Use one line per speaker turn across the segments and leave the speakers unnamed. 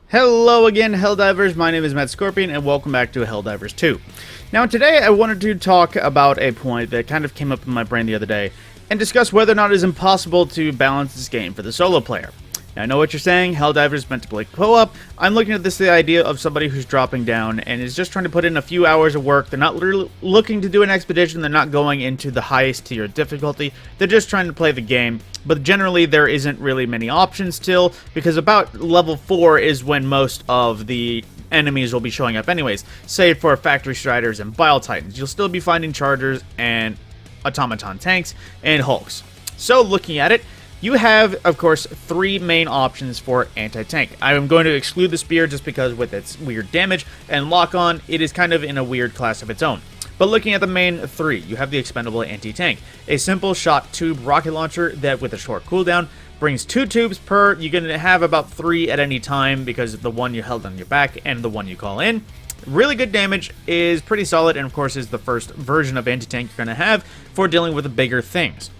Hello again, Helldivers. My name is TheMadScorpyon, and welcome back to Helldivers 2. Now, today I wanted to talk about a point that kind of came up in my brain the other day, and discuss whether or not it is impossible to balance this game for the solo player. Now, I know what you're saying, Helldivers is meant to play co-op. I'm looking at this the idea of somebody who's dropping down and is just trying to put in a few hours of work. They're not literally looking to do an expedition, they're not going into the highest tier difficulty, they're just trying to play the game. But generally, there isn't really many options still, because about level 4 is when most of the enemies will be showing up anyways, save for Factory Striders and Bile Titans. You'll still be finding Chargers and Automaton Tanks and Hulks. So, looking at it, you have, of course, 3 main options for anti-tank. I'm going to exclude the Spear just because with its weird damage and lock-on, it is kind of in a weird class of its own. But looking at the main 3, you have the expendable anti-tank, a simple shot tube rocket launcher that with a short cooldown brings 2 tubes per. You can have about 3 at any time because of the one you held on your back and the one you call in. Really good damage, is pretty solid, and of course is the first version of anti-tank you're going to have for dealing with the bigger things.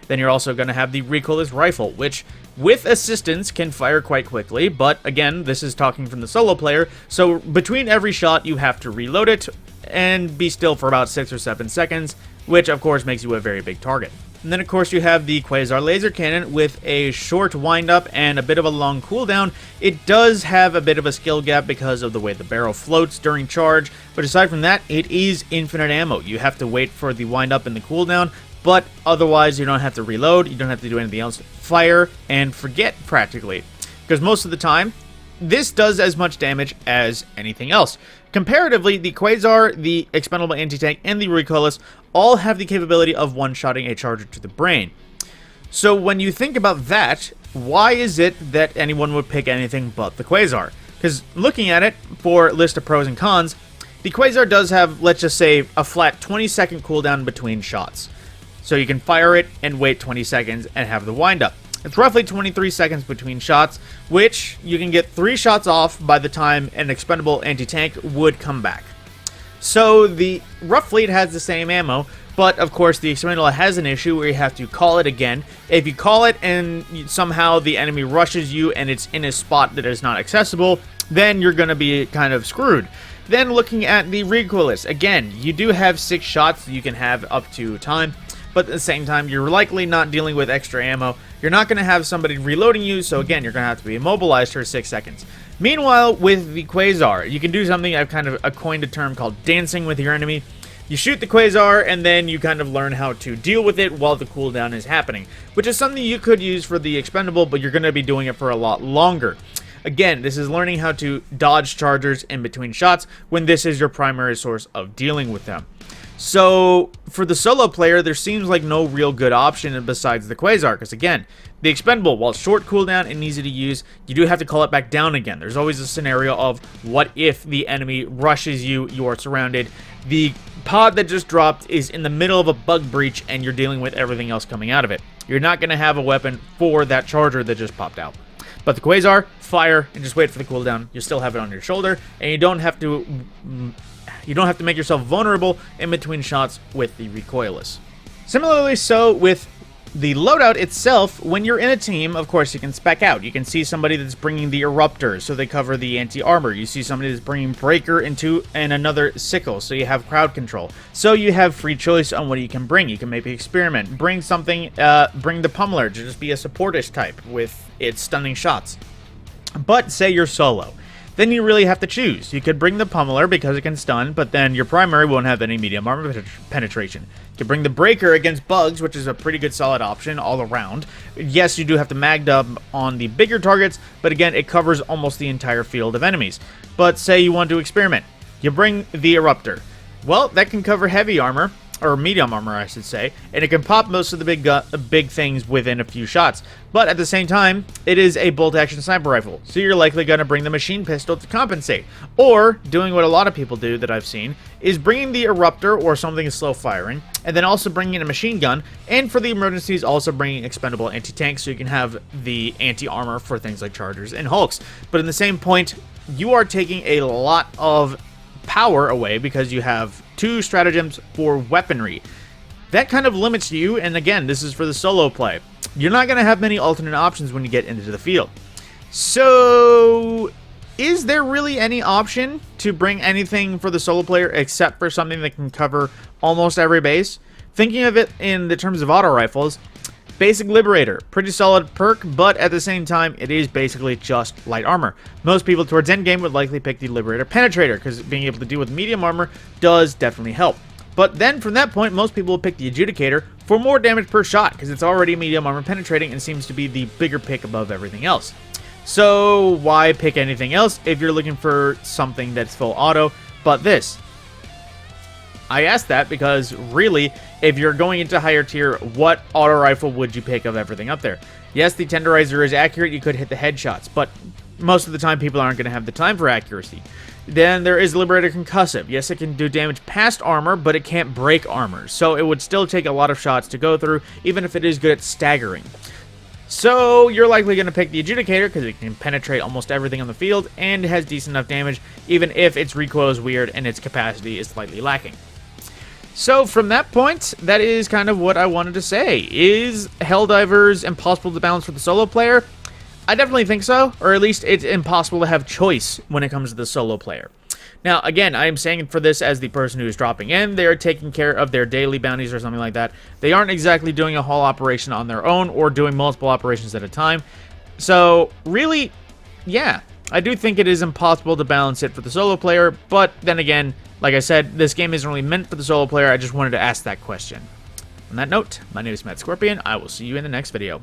Then you're also going to have the recoilless rifle, which with assistance can fire quite quickly, but again, this is talking from the solo player, so between every shot you have to reload it and be still for about 6 or 7 seconds, which of course makes you a very big target. And then of course you have the Quasar laser cannon with a short windup and a bit of a long cooldown. It does have a bit of a skill gap because of the way the barrel floats during charge, but aside from that, it is infinite ammo. You have to wait for the windup and the cooldown, but otherwise you don't have to reload, you don't have to do anything else. Fire and forget practically, because most of the time this does as much damage as anything else. Comparatively, the Quasar, the expendable anti-tank, and the recoilless all have the capability of one-shotting a charger to the brain. So when you think about that, why is it that anyone would pick anything but the Quasar? Because looking at it for list of pros and cons, the Quasar does have, let's just say, a flat 20-second cooldown between shots. So you can fire it and wait 20 seconds and have the wind-up. It's roughly 23 seconds between shots, which you can get 3 shots off by the time an expendable anti-tank would come back. So roughly it has the same ammo, but of course the expendable has an issue where you have to call it again. If you call it and somehow the enemy rushes you and it's in a spot that is not accessible, then you're going to be kind of screwed. Then looking at the recoilless, again, you do have 6 shots that you can have up to time, but at the same time, you're likely not dealing with extra ammo. You're not going to have somebody reloading you, so again, you're going to have to be immobilized for 6 seconds. Meanwhile, with the Quasar, you can do something I've kind of coined a term called dancing with your enemy. You shoot the Quasar, and then you kind of learn how to deal with it while the cooldown is happening, which is something you could use for the expendable, but you're going to be doing it for a lot longer. Again, this is learning how to dodge chargers in between shots when this is your primary source of dealing with them. So, for the solo player, there seems like no real good option besides the Quasar, because again, the expendable, while short cooldown and easy to use, you do have to call it back down again. There's always a scenario of, what if the enemy rushes you, you are surrounded, the pod that just dropped is in the middle of a bug breach, and you're dealing with everything else coming out of it. You're not going to have a weapon for that charger that just popped out. But the Quasar, fire, and just wait for the cooldown. You still have it on your shoulder, and you don't have to make yourself vulnerable in between shots with the recoilless. Similarly so with the loadout itself, when you're in a team, of course you can spec out. You can see somebody that's bringing the Eruptor, so they cover the anti-armor. You see somebody that's bringing Breaker and another Sickle, so you have crowd control. So you have free choice on what you can bring. You can maybe experiment. Bring something, bring the Pummeler to just be a supportish type with its stunning shots. But say you're solo. Then you really have to choose. You could bring the Pummeler because it can stun, but then your primary won't have any medium armor penetration. You could bring the Breaker against bugs, which is a pretty good solid option all around. Yes, you do have to mag up on the bigger targets, but again, it covers almost the entire field of enemies. But say you want to experiment. You bring the Eruptor. Well, that can cover heavy armor, or medium armor, I should say, and it can pop most of the big things within a few shots. But at the same time, it is a bolt-action sniper rifle, so you're likely going to bring the machine pistol to compensate. Or, doing what a lot of people do that I've seen, is bringing the Eruptor or something slow firing, and then also bringing in a machine gun, and for the emergencies, also bringing expendable anti-tank, so you can have the anti-armor for things like Chargers and Hulks. But in the same point, you are taking a lot of power away because you have 2 stratagems for weaponry. That kind of limits you, and again, this is for the solo play. You're not going to have many alternate options when you get into the field. So, is there really any option to bring anything for the solo player except for something that can cover almost every base? Thinking of it in the terms of auto rifles, Basic Liberator, pretty solid perk, but at the same time, it is basically just light armor. Most people towards endgame would likely pick the Liberator Penetrator, because being able to deal with medium armor does definitely help. But then from that point, most people will pick the Adjudicator for more damage per shot, because it's already medium armor penetrating and seems to be the bigger pick above everything else. So why pick anything else if you're looking for something that's full auto but this? I asked that because, really, if you're going into higher tier, what auto rifle would you pick of everything up there? Yes, the Tenderizer is accurate, you could hit the headshots, but most of the time people aren't going to have the time for accuracy. Then there is Liberator Concussive. Yes, it can do damage past armor, but it can't break armor, so it would still take a lot of shots to go through, even if it is good at staggering. So you're likely going to pick the Adjudicator because it can penetrate almost everything on the field, and it has decent enough damage, even if its recoil is weird and its capacity is slightly lacking. So from that point, that is kind of what I wanted to say. Is Helldivers impossible to balance for the solo player? I definitely think so, or at least it's impossible to have choice when it comes to the solo player. Now, again, I am saying for this as the person who is dropping in, they are taking care of their daily bounties or something like that. They aren't exactly doing a whole operation on their own or doing multiple operations at a time. So, really, yeah, I do think it is impossible to balance it for the solo player, but then again, like I said, this game isn't really meant for the solo player. I just wanted to ask that question. On that note, my name is TheMadScorpyon. I will see you in the next video.